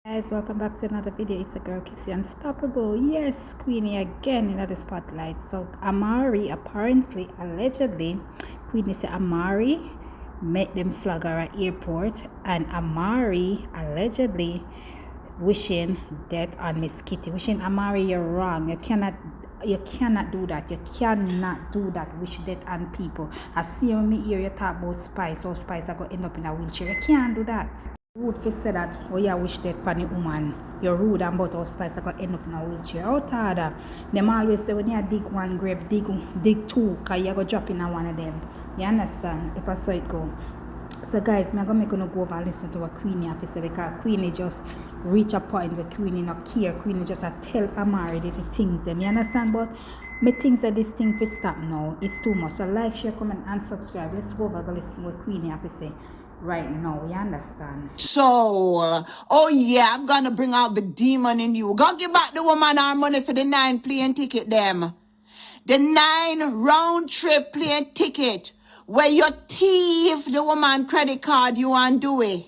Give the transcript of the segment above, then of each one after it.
Guys, welcome back to another video. It's a girl Kissy Unstoppable. Yes, Queenie again in the spotlight. So Amari apparently, allegedly, Queenie said Amari met them flag her at airport, and Amari allegedly wishing death on Miss Kitty. Wishing Amari, you're wrong. You cannot do that. You cannot do that. Wish death on people. I see on me here you talk about Spice, or Spice are going to end up in a wheelchair. You can't do that. Rude for say that, oh yeah, wish death on the woman. You're rude and about how Spice are going to end up in a wheelchair. Out of that. Them always say when you dig one grave, dig two, because you're going to drop in one of them. You understand? If I saw it go. So guys, I'm going to go over and listen to what Queenie have to say, because Queenie just reach a point where Queenie not care. Queenie just tell Amari the things them. You understand? But me think that this thing will stop now. It's too much. So like, share, comment and subscribe. Let's go over and listen to what Queenie have to say right now. You understand? So, oh yeah, I'm gonna bring out the demon in you. Go give back the woman our money for the 9 plane ticket them. The 9 round trip plane ticket where you thief the woman credit card you want do it.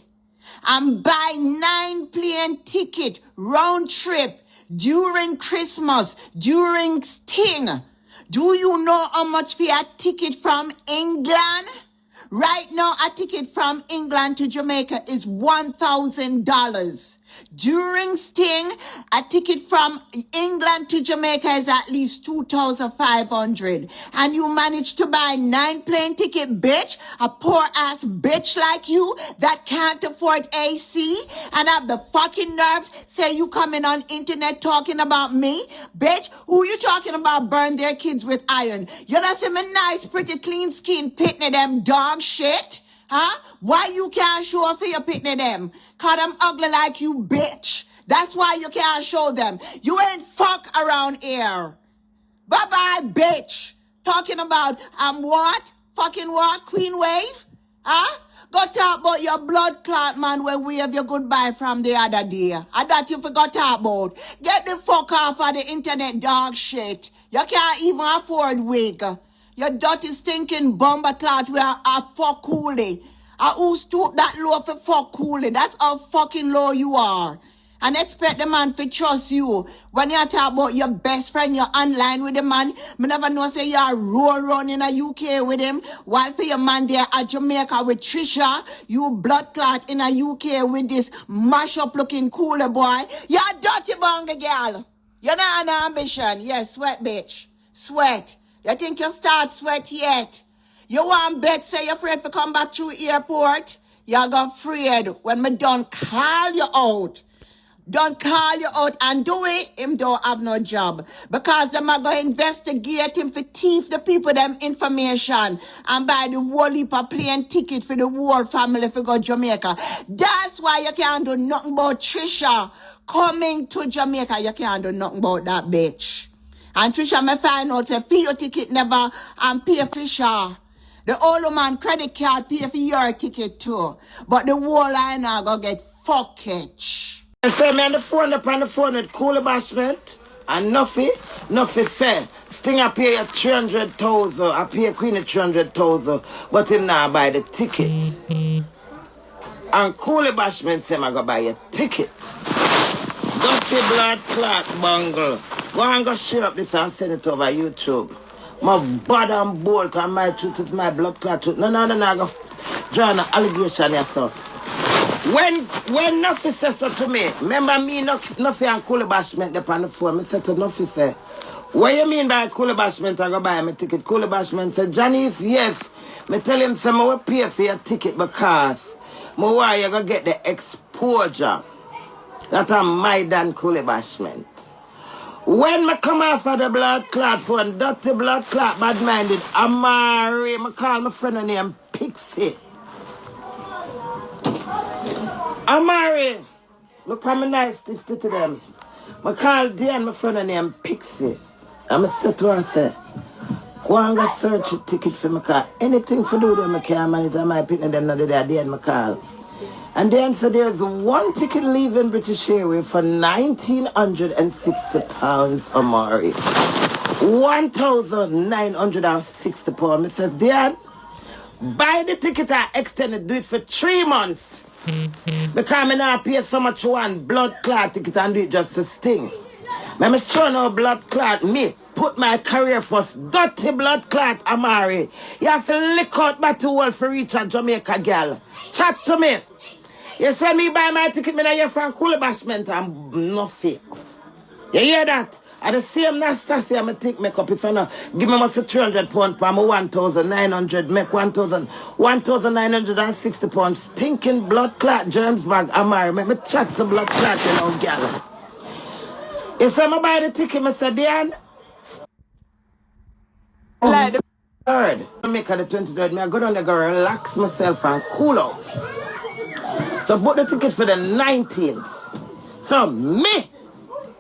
And buy 9 plane ticket round trip during Christmas, during Sting. Do you know how much for a ticket from England? Right now, a ticket from England to Jamaica is $1,000. During Sting, a ticket from England to Jamaica is at least $2,500. And you managed to buy 9 plane ticket, bitch? A poor ass bitch like you that can't afford AC and have the fucking nerve say you coming on internet talking about me? Bitch, who you talking about burn their kids with iron? You don't see me nice, pretty, clean skin, pitney them dog shit? Huh? Why you can't show off for your pitney them? Cause I'm ugly like you, bitch. That's why you can't show them. You ain't fuck around here. Bye-bye, bitch. Talking about, what? Fucking what? Queen wave? Huh? Go talk about your blood clot man when we have your goodbye from the other day. And that you forgot about. Get the fuck off of the internet dog shit. You can't even afford wig. You dirty stinking bomber clot we are fuck coolie. Who stoop that low for fuck coolie? That's how fucking low you are. And expect the man to trust you. When you talk about your best friend, you're online with the man. Me never know say you're roll run in a UK with him. While for your man there at Jamaica with Trisha, you blood clot in a UK with this mash up looking cooler boy. You're a dirty bunga girl. You're not an ambition. Yes, sweat bitch. Sweat. You think you start sweat yet? You want bet say you're afraid to come back through airport? You got afraid when me done call you out. Don't call you out and do it, him don't have no job. Because them are going to investigate him for thief the people them information and buy the whole heap of plane ticket for the whole family for go Jamaica. That's why you can't do nothing about Trisha coming to Jamaica. You can't do nothing about that bitch. And Trisha may find out say pay your ticket never and pay Trisha. The old man credit card pay for your ticket too. But the whole line are going to get fuckage. And say me on the phone with Cool Bashment and Nuffy say, Sting I pay you 300,000, I pay Queenie 300,000, but him now buy the ticket. And Cool Bashment say I go buy a ticket. Dirty blood clot bungle. Go and go share up this and send it over YouTube. My body and bolt and my truth is my blood clot truth. No, I go draw an allegation yourself. When Nuffy says so to me, remember me, Nuffy and Cool Bashment upon the phone, me said to Nuffy, say, what you mean by Cool Bashment I go buy my ticket? Cool Bashment said, Janice, yes. Me tell him, say, I will pay for your ticket because why you going to get the exposure. That I'm my Dan Cool Bashment. When me come off of the blood clot phone, dirty blood clot, bad-minded, Amari, me call my friend named Pixie. Amari, look how nice this to them. I call Dan, my friend named Pixie. And I said to her, say, go and go search a ticket for my car. Anything for do with my car, man, I might pick them another day, Dan, my call. And then said there's one ticket leaving British Airways for £1,960, Amari. £1,960. I said, Dan, buy the ticket I extended, do it for 3 months. Because I not pay so much one blood clot ticket and do it just to sting. I'm sure no blood clot me. Put my career first. Dirty blood clot, Amari. You have to lick out my two world for reach a Jamaica girl. Chat to me. You send me buy my ticket, me here from Cool Bashment and nothing. You hear that? At the same Nastasia, I'm take makeup if I know. Give me almost £300 for my 1,900, make 1,960 pounds. Stinking blood clot germs bag, Amari. Make me chat to blood clot, you know, girl. You say me buy the ticket, Mr. Dan? Like the 3rd. I make the 23rd. Me I go down there, go relax myself and cool out. So book the ticket for the 19th. So me,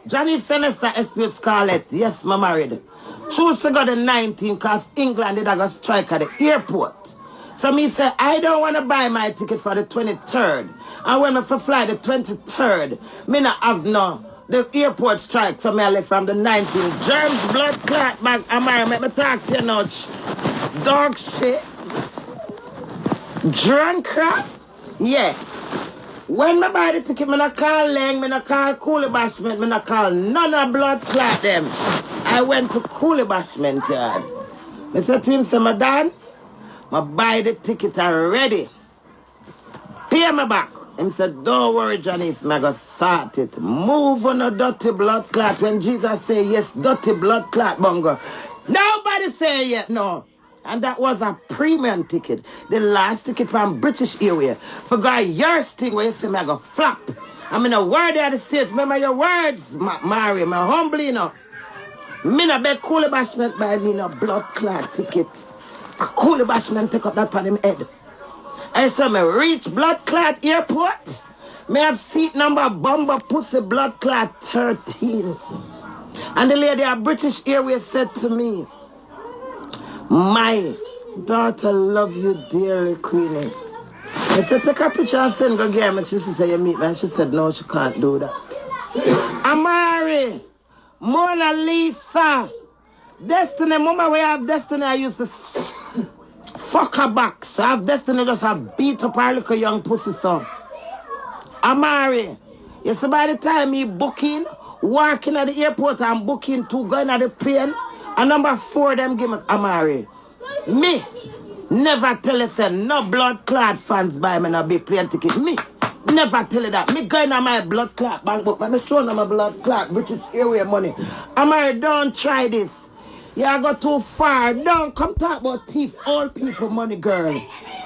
Johnny Fenester, SP Scarlett, yes, I'm married. Choose to go the 19th because England did a strike at the airport. So me say, I don't want to buy my ticket for the 23rd. And when I fly the 23rd, me not have the airport strike. So me I left from the 19th. Germs, blood clot, bag, I'm married. Make me talk to you now. Dog shit. Drunk crap. Yeah. When I buy the ticket, I not call Leng, I not call Coolie Bashment, I not call none of blood clot them. I went to Coolie Bashment yard. I said to him, say, my dad, I buy the ticket already. Pay me back. He said, don't worry, Johnny, I go sort it. Move on a dirty blood clot. When Jesus say yes, dirty blood clot, bungo. Nobody say yet, no. And that was a premium ticket. The last ticket from British Airways. Forgot your thing where you say me I go flap. I'm in a word at the stage. Remember your words, Mary. My humbly, you know. Me no beg Coolie Bashment buy me no blood clot ticket. A Coolie Bashment take up that pan him head. I saw me reach blood clot airport. Me have seat number Bumba Pussy blood clot 13. And the lady at British Airways said to me, my daughter love you dearly, Queenie. I said, take a picture and send go get me. She said, you meet me. And she said, no, she can't do that. Amari, Mona Lisa, Destiny, Mama, where I have Destiny, I used to fuck her back. So I have Destiny just have beat up her little young pussy son. Amari, you see by the time me booking, walking at the airport and booking to going at the plane, and number 4 them give me Amari. Me never tell you say no blood clot fans buy me no big plane ticket. Me never tell you that. Me going on my blood clot bank book. Me show them my blood clot British Airways money. Amari, don't try this. You go too far. Don't come talk about thief old people money, girl.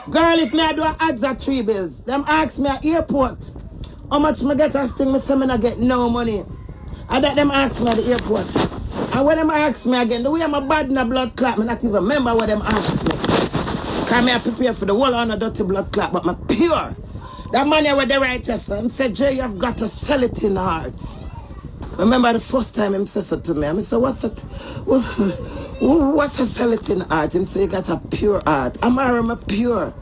Girl, if me I do ads at 3 bills, them ask me at airport how much me get a thing, me say me not get no money. And that them ask me at the airport. And when them ask me again, the way I'm a bad in a blood clot, I not even remember what them ask me. Because I prepare for the whole on a dirty blood clot, but I'm pure. That man here with the righteous, him said, Jay, you've got to sell it in heart. Remember the first time him said it to me, I said, what's a sell it in heart? Him say, you got a pure heart. I'm pure.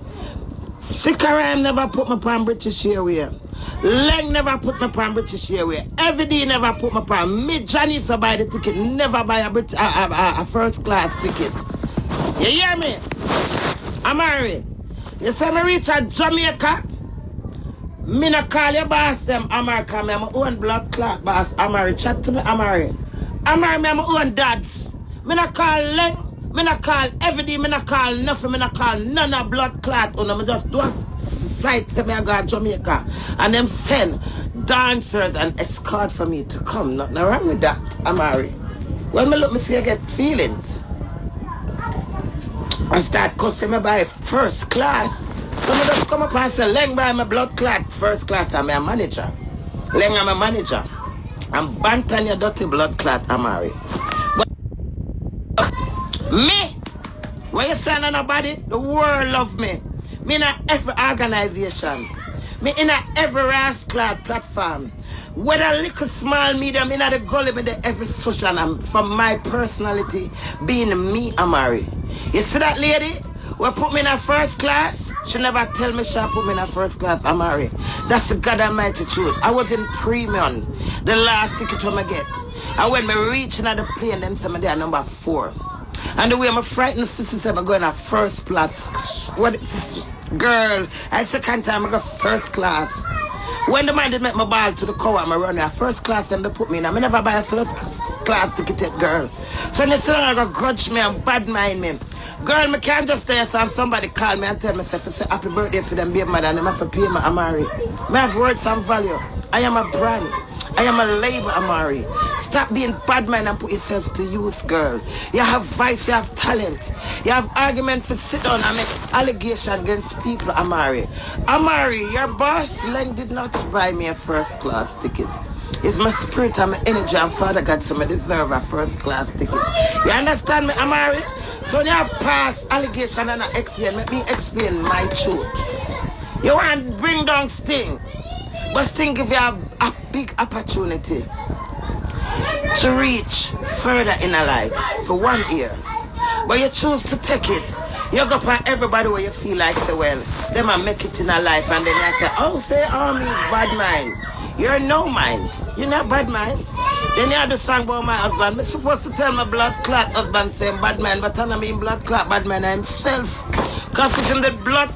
Sikaram never put me on British Airways. Leng never put me on British Airways. Every day never put me on. Me, Johnny, so buy the ticket. Never buy a first class ticket. You hear me? Amari, you say me reach a Jamaica? Me not call your boss them Amari, because me have my own blood clot boss. Amari, chat to me, Amari. Amari, me have my own dads. Me not call Leng. Me not call every day, me not call nothing, me not call none of blood clot. Me just do a flight to me I go to Jamaica. And them send dancers and escort for me to come. Nothing wrong with that, Amari. When me look, me see I get feelings. I start cussing me by first class. So me just come up and say, Leng by my blood clot first class, I'm a manager. Leng, I'm a manager. I'm banting your dirty blood clot, Amari. Me, when you say on nobody, the world love me. Me in every organization. Me in every race class platform. Whether little small medium, in the gully, me the every social, and from my personality, being me, Amari. You see that lady? Who put me in a first class? She never tell me she put me in a first class, Amari. That's the God Almighty truth. I was in premium, the last ticket I get. And when me reach in the plane, them say me there number 4. And the way I'm frightened sister said I'm going to first class. What Girl, I second time I got first class. When the man did make my ball to the cow, I'm run there. First class, then they put me in. I never buy a first class ticket yet, girl. So they still gonna grudge me and bad mind me. Girl, me can't just stay so somebody call me and tell me, say happy birthday for them baby mother and them have to pay me Amari. Me have worth some value. I am a brand. I am a label, Amari. Stop being bad man and put yourself to use, girl. You have voice, you have talent. You have argument for sit down and make allegation against people, Amari. Amari, your boss Len did not buy me a first class ticket. It's my spirit and my energy and Father God, so I deserve a first class ticket. You understand me, Amari? So when you have past allegation and I explain, let me explain my truth. You want to bring down Sting, but Sting give you a big opportunity to reach further in a life for 1 year. But you choose to take it. You go for everybody where you feel like say, well, they might make it in a life and then you say, oh, say army is bad mind. You're no mind. You're not bad mind. Then you have the song about my husband. I'm supposed to tell my blood clot husband saying bad mind, but I don't mean blood clot bad mind himself. Because it's in the blood.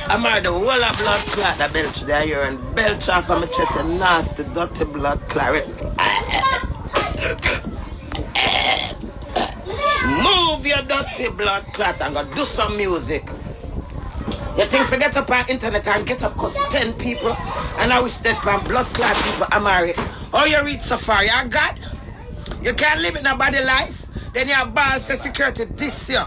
I'm out the whole of blood clot that belch there here and belch off of my chest and nasty, dirty blood clot. Move your dirty blood clot and go do some music. You think forget up on internet and get up cause 10 people and I wish that from blood clot people are married. Oh, you reach so far, you God? You can't live in a body life. Then your boss says security this year.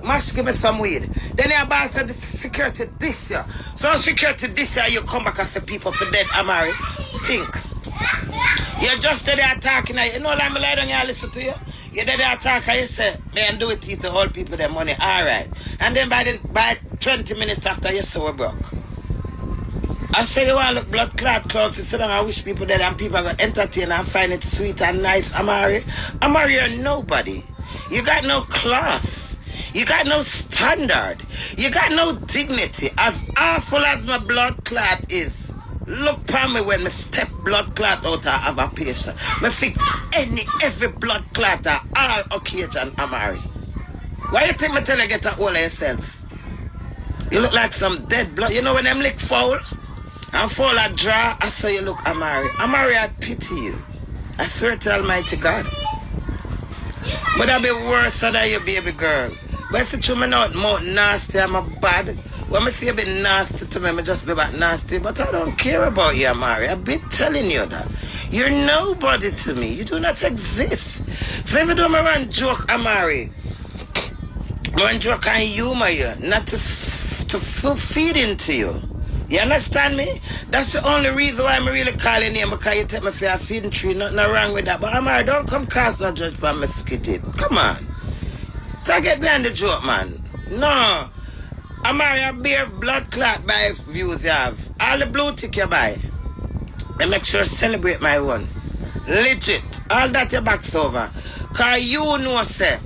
Mash, give me some weed. Then your boss said security this year. So security this year you come back as the people for dead are married. Think. You're just there talking. You know I'm lie down here and listen to you. You're there talking and you say, man, do it to the old people their money. Alright. And then by 20 minutes after you say we're broke. I say you want to look blood clot clothes, you sit down and wish people dead and people are going to entertain and find it sweet and nice. Amari, you're nobody. You got no class. You got no standard. You got no dignity. As awful as my blood clot is, look upon me when me step blood clot out of a patient. Me fix every blood clot at all occasion, Amari. Why you think me tell you get a hold of yourself? You look like some dead blood. You know when them lick foul and foul a draw, I saw you look Amari. Amari, I pity you. I swear to Almighty God. But that be worse than you, baby girl. But it's true, me not more nasty, I'm a bad. When I see you be nasty to me, I just be back nasty. But I don't care about you, Amari. I've been telling you that. You're nobody to me. You do not exist. So if you do me run joke, Amari, run joke and humor you, not to feed into you. You understand me? That's the only reason why I'm really calling you, because you take me for a feeding tree. Nothing wrong with that. But Amari, don't come cast no judge for me skitty. Come on. Don't get behind the joke, man. No. Amari, a beer blood clot by views you have. All the blue tick you buy. I make sure to celebrate my one. Legit. All that your back's over. Because you know, say,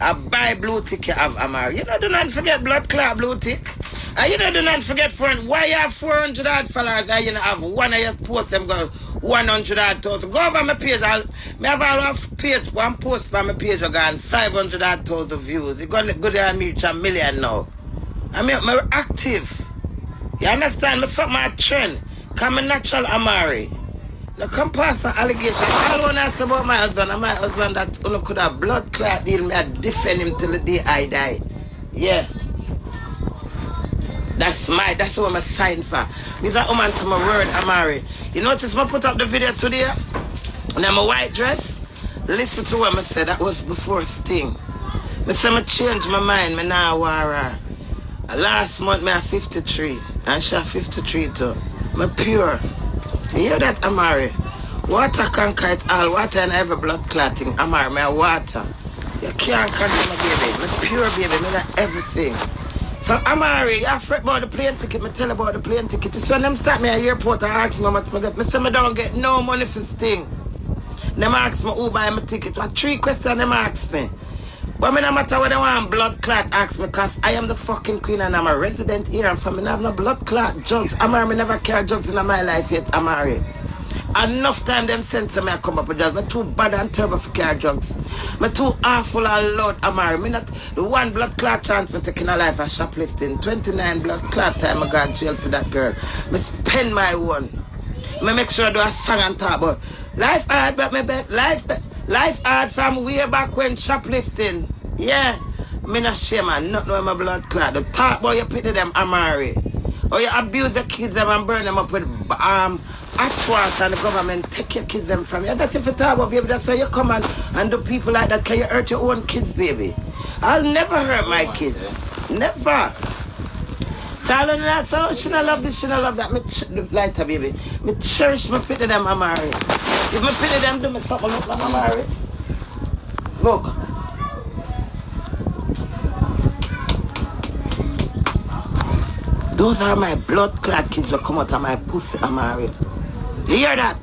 I buy blue tick you have, Amari. You know, do not forget blood clot blue tick. And you know, do not forget, friend, why you have 400 odd followers and you know, have one of your posts them go 100 odd thousand. Go over my page. I have all of page, one post by my page, I got 500 odd thousand views. You got good at me reach 1 million now. I'm active. You understand? Me fuck my trend. Come a natural Amari. Now come past an allegation. All I want to ask about my husband, and my husband that could have blood clot deal, me I defend him till the day I die. Yeah. That's what I'm signed for. With that woman to my word, Amari. You notice me put up the video today? And I'm a white dress. Listen to what I said. That was before Sting. I said I change my mind. I now war her. Last month, I 53. And she 53 too. I'm pure. You hear that, Amari? Water conquer it all. Water and every blood clotting. Amari, my water. You can't conquer my baby. I'm pure baby. I got everything. So Amari, you afraid about the plane ticket. I tell you about the plane ticket. So when them stop me at the airport and ask me how much I get, I say I don't get no money for this thing. Them ask me who buy my ticket. What 3 questions them ask me. But no matter what they want, blood clot ask me, because I am the fucking queen and I'm a resident here and for me I have no blood clot drugs. Amari, I never carry drugs in my life yet, Amari. Enough time them sense me I come up with drugs. Me too bad and terrible for car drugs. Me too awful and loud Amari. Me not the one blood clot chance me taking a life of shoplifting. 29 blood clot time I got jail for that girl. Me spend my one. Me make sure I do a song and talk about life hard but me bet life hard from way back when shoplifting. Yeah. Me not shame man, not know my blood clot. The talk about you pity them Amari. Or you abuse the kids them and burn them up with hot water and the government take your kids them from you. That's if you talk about baby, that's why you come and do people like that. Can you hurt your own kids, baby? I'll never hurt my kids. Never. So I don't know, so she not love this, she not love that. Me lighter, baby. Me cherish my pity them Amari. If me pity them, do me something look like Amari. Look. Those are my blood-clad kids that come out of my pussy, Amari. You hear that?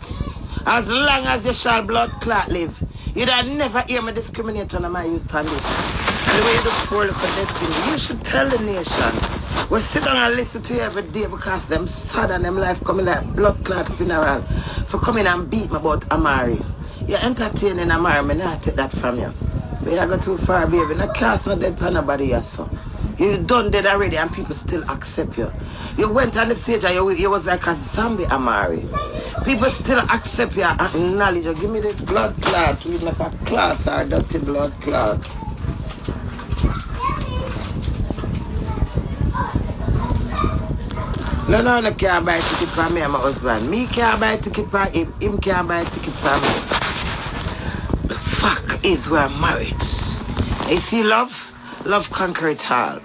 As long as you shall blood-clad live, you'd never hear me discriminate on my youth on this. And the way you do poor look at destiny, you should tell the nation. We sit down and listen to you every day because them sad and them life coming like blood-clad funeral for coming and beat me about Amari. You're entertaining Amari, me not take that from you. But you go too far, baby. No cast no dead for nobody, yes, so. You done dead already and people still accept you. You went on the stage and you was like a zombie, Amari. People still accept you and acknowledge you. Give me the blood clot. We like a class or dirty blood clot. No can't buy a ticket for me and my husband. Me can't buy a ticket for him. Him can't buy a ticket for me. The fact is we're married. You see love? Love conquers it all.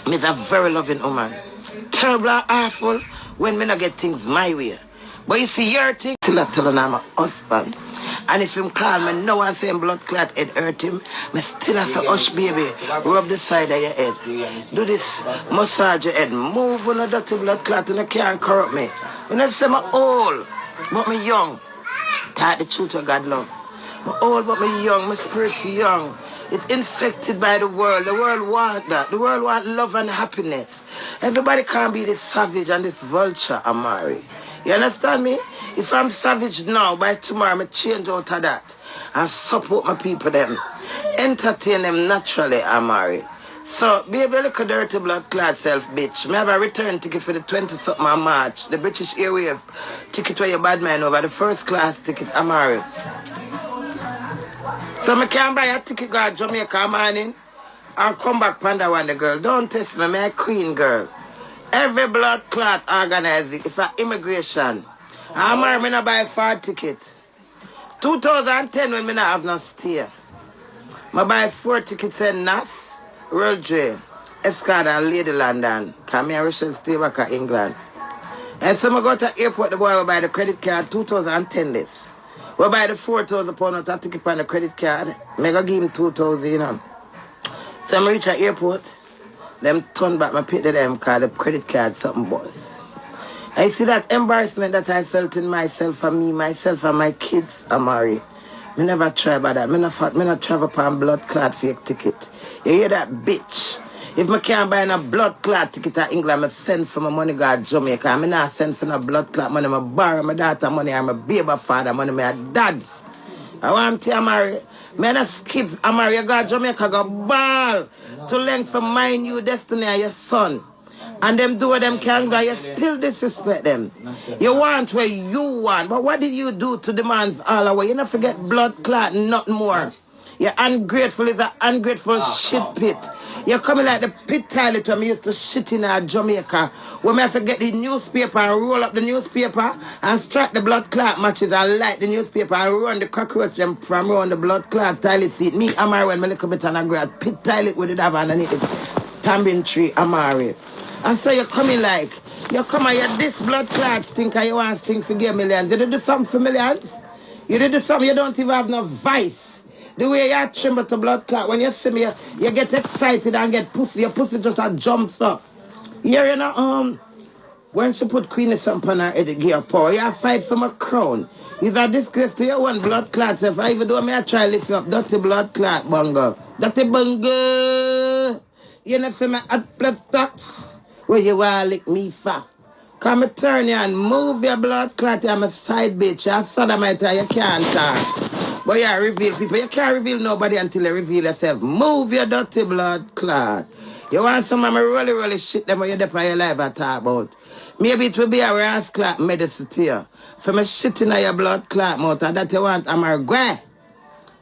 Me's a very loving woman. Terrible and awful when me not get things my way. But you see your thing, still I tell him I'm a husband. And if him call me no one saying blood clot head hurt him, me still I say hush baby, rub the side of your head. Do this, massage your head, move on a dirty blood clot and you can't corrupt me. You know say I'm old, but me young. Tell the truth of God love. I'm old but me young, my spirit young. It's infected by the world. The world want that. The world want love and happiness. Everybody can't be this savage and this vulture, Amari. You understand me? If I'm savage now, by tomorrow, I change out of that and support my people them. Entertain them naturally, Amari. So, baby, look a dirty blood clad self, bitch. Me have a return ticket for the 20-something of March. The British Airways ticket where you bad man over. The first class ticket, Amari. So I can't buy a ticket go to Jamaica morning and come back panda one the girl. Don't test me, I'm a queen girl. Every blood clot organized it. It's an immigration. I'm going to buy 4 tickets. 2010 when I not have no stay. I buy 4 tickets in Nass, Royal J, Escada and Lady London. Because I wish to stay back in England. And so I go to the airport, the boy will buy the credit card 2010 this. We buy the 4,000 pound out of ticket on the credit card. I go give him 2,000, you know. So I reach the airport. Them turn back my pay to them because the credit card something boss. I see that embarrassment that I felt in myself and me, myself and my kids, Amari. I never try about that. I not travel upon blood clot fake ticket. You hear that, bitch? If I can't buy a blood clot ticket to England, I send for my money go to Jamaica. I not send for no blood clot money. I borrow my daughter money. I'm a baby father money. My dad's. I want to marry. I not skip. I marry. You go to Jamaica, go ball to learn from mine you destiny and your son. And them do what them can do. You still disrespect them. You want what you want. But what did you do to the man's all away? You don't forget blood clot, nothing more. You're ungrateful is an ungrateful shit pit. You're coming like the pit toilet when we used to shit in Jamaica. When we have to get the newspaper and roll up the newspaper and strike the blood clot matches and light the newspaper and run the cockroach them from around the blood clot toilet seat. Me, Amari, when I look a bit and I grab pit toilet with it have underneath the tambin tree, Amari. And so you're coming like, you come and you're this blood clot stink and you want to stink for get millions. You do something for millions? You do something you don't even have no vice. The way you tremble to blood clot, when you see me, you get excited and get pussy. Your pussy just jumps up. Here, you know, when she put Queenie something on her head, it give her power. You fight for my crown. It's a disgrace to your one blood clot. If I even do me, I try to lift you up. Dirty blood clot, bungo. Dirty bungo. You know, see me at plus tax. Where you want to lick me for? Come turn you and move your blood clot. I'm a side bitch. You're a sodomite. You can't talk. But you reveal people. You can't reveal nobody until you reveal yourself. Move your dirty blood clot. You want some of my really shit them when you're there your life I talk about. Maybe it will be a ras clot medicine to you. For me shit in your blood clot mouth and that you want I'm a gray.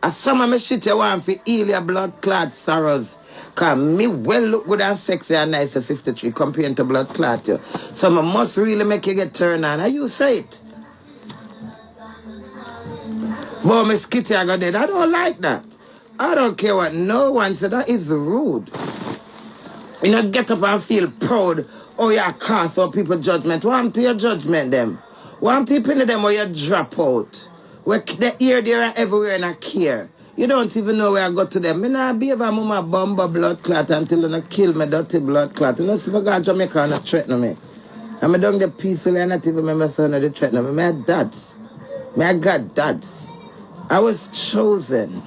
And some of my shit you want to heal your blood clot sorrows. Cause me well look good and sexy and nice at 53 compared to blood clot you. So I must really make you get turned on. And you say it. But Miss Kitty I got dead. I don't like that. I don't care what no one said. That is rude. You know, get up and feel proud. Oh, you cast out people judgment. What to your judgment them? What to you pin them or you drop out? Where the here, there, and everywhere and I care. You don't even know where I got to them. Me nah be ever mama bomba blood clot until you kill me dirty blood clot. You know, see if I go to Jamaica and threaten me. And I don't get peacefully and not even remember son of the threaten me. Me I dads. Me I got dads. I was chosen.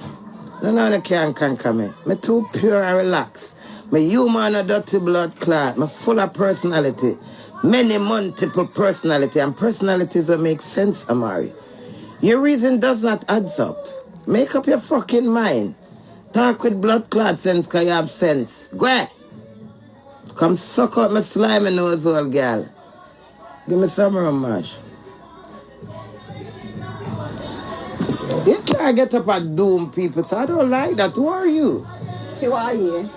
No one can conquer me. Me too pure and relaxed. Me human a dirty blood clot. Me full of personality. Many multiple personality. And personalities will make sense, Amari. Your reason does not add up. Make up your fucking mind. Talk with blood clot sense because you have sense. Go ahead. Come suck out my slimy nose, old girl. Give me some rum, mash. You can't get up and doom people, so I don't like that. Who are you? Who are you?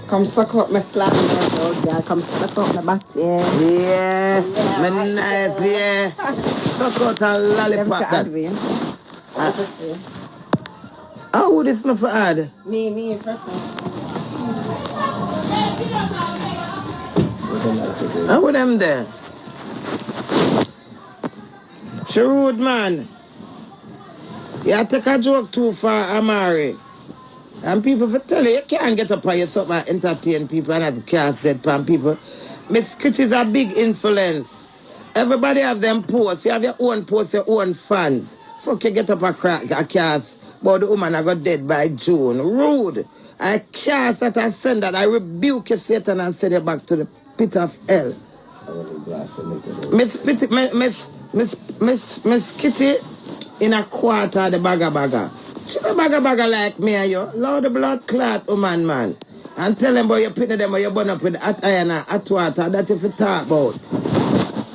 Come suck up my slimy nose, old girl. Come suck up my back, yeah. Yeah, me nice, yeah. Suck out a lollipop that. How would this not for add? Me, first one. How would them there? She rude, man. You take a joke too far, Amari. And people for tell you can't get up on your something and entertain people and have cast dead pan people. Miss Kitty is a big influence. Everybody have them posts. You have your own posts, your own fans. Fuck you get up a cast. But the woman I got dead by June. Rude. I cast that I send that. I rebuke you, Satan, and send you back to the pit of hell. Miss Kitty in a quarter of the bagger. She a bagger like me and you. Load the blood clot, woman, man. And tell them about you pin them or you burn up with hot iron and hot water. That's if you talk about.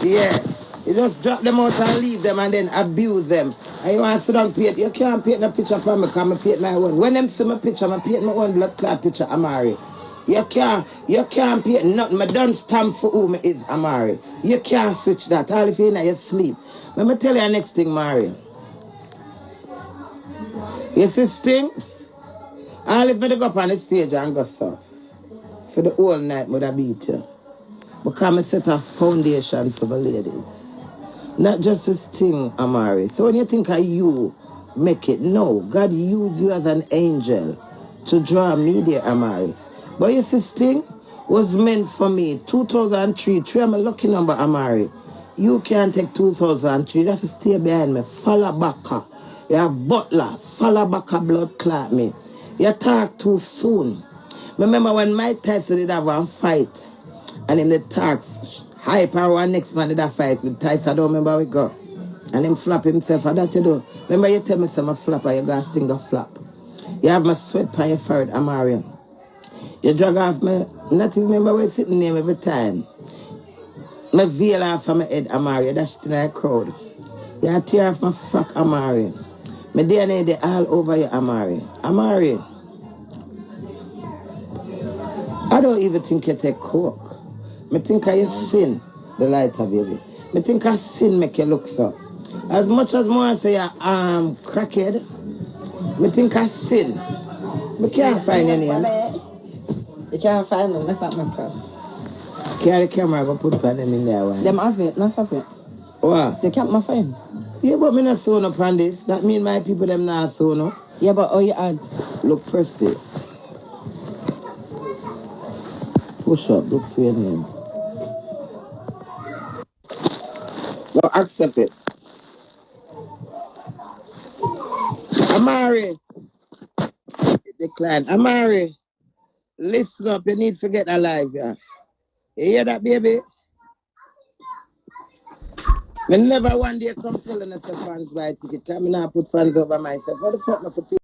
Yeah. You just drop them out and leave them and then abuse them. And you want to sit down and paint. You can't paint no picture for me because I paint my own. When them see my picture, I paint my own blood clot picture, Amari. You can't paint nothing. I don't stand for who me is, Amari. You can't switch that. All if you're in your sleep. Let me tell you the next thing, Mari. You see this thing? All if I go up on the stage and go soft. For the whole night, I beat you. Because I set a foundation for the ladies. Not just this thing, Amari. So when you think of you, make it. No, God used you as an angel to draw me there, Amari. But you see, this thing was meant for me. 2003, 3 I'm a lucky number, Amari. You can't take 2003. You have to stay behind me. Follow back. You're a butler. Follow back blood clot me. You talk too soon. Remember when Mike Tyson did have one fight and him the talk hype or one next man did a fight with Tyson, I don't remember how it go. And him flap himself, and that you do. Remember you tell me some flap or you got sting a flap. You have my sweat on your forehead, Amari. You drag off me, not even remember where you sitting there every time. My veil off of my head, Amari, that's in a crowd. You tear off my frock, Amari. My DNA they all over you, Amari. Amari. I don't even think you take coke. I think I sin, the lighter, baby. I think I sin make you look so. As much as more I say you're crackhead, I think I sin. I can't find any. You can't find them, that's not my problem. Carry the camera, go put them in there. One. Them have it, not have it. What? They can't my phone. Yeah, but me not sewn up on this. That mean my people them not sewn up. Yeah, but you add. Look, press this. Push up, look for your name. No, accept it. Amari. Decline. Amari. Listen up, you need to get alive, yeah. You hear that, baby? Me never one day come telling us the fans buy ticket. I mean, I put fans over myself. What the fuck, I put